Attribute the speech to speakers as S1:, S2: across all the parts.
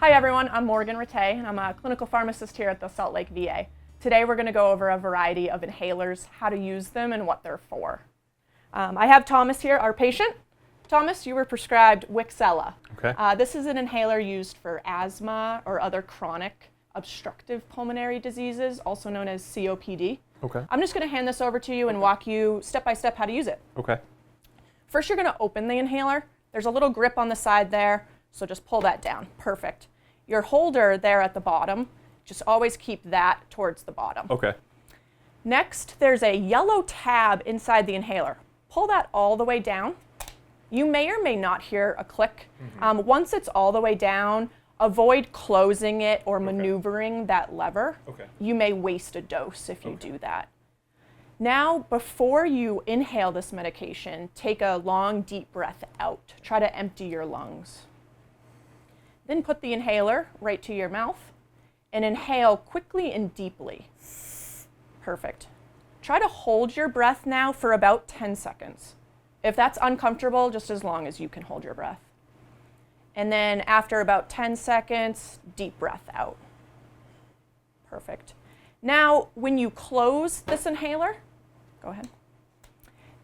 S1: Hi everyone, I'm Morgan Rattay and I'm a clinical pharmacist here at the Salt Lake VA. Today we're going to go over a variety of inhalers, how to use them and what they're for. I have Thomas here, our patient. Thomas, you were prescribed Wixela.
S2: Okay.
S1: This is an inhaler used for asthma or other chronic obstructive pulmonary diseases, also known as COPD.
S2: Okay.
S1: I'm just going to hand this over to you and walk you step by step how to use it.
S2: Okay.
S1: First, you're going to open the inhaler. There's a little grip on the side there, so just pull that down. Perfect. Your holder there at the bottom, just always keep that towards the bottom.
S2: Okay.
S1: Next, there's a yellow tab inside the inhaler. Pull that all the way down. You may or may not hear a click. Once it's all the way down, avoid closing it or maneuvering that lever.
S2: Okay.
S1: You may waste a dose if you do that. Now, before you inhale this medication, take a long, deep breath out. Try to empty your lungs. Then put the inhaler right to your mouth and inhale quickly and deeply. Perfect. Try to hold your breath now for about 10 seconds. If that's uncomfortable, just as long as you can hold your breath. And then after about 10 seconds, deep breath out. Perfect. Now, when you close this inhaler, go ahead.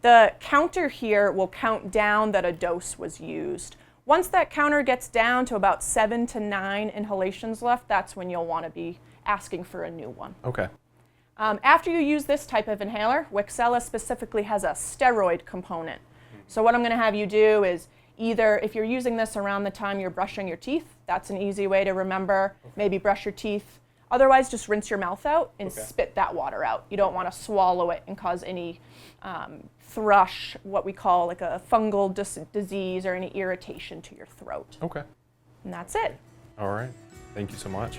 S1: The counter here will count down that a dose was used. Once that counter gets down to about 7 to 9 inhalations left, that's when you'll want to be asking for a new one.
S2: Okay.
S1: After you use this type of inhaler, Wixela specifically has a steroid component. So what I'm going to have you do is either, if you're using this around the time you're brushing your teeth, that's an easy way to remember, maybe brush your teeth. Otherwise, just rinse your mouth out and spit that water out. You don't want to swallow it and cause any thrush, what we call like a fungal disease or any irritation to your throat.
S2: Okay.
S1: And that's it.
S2: All right. Thank you so much.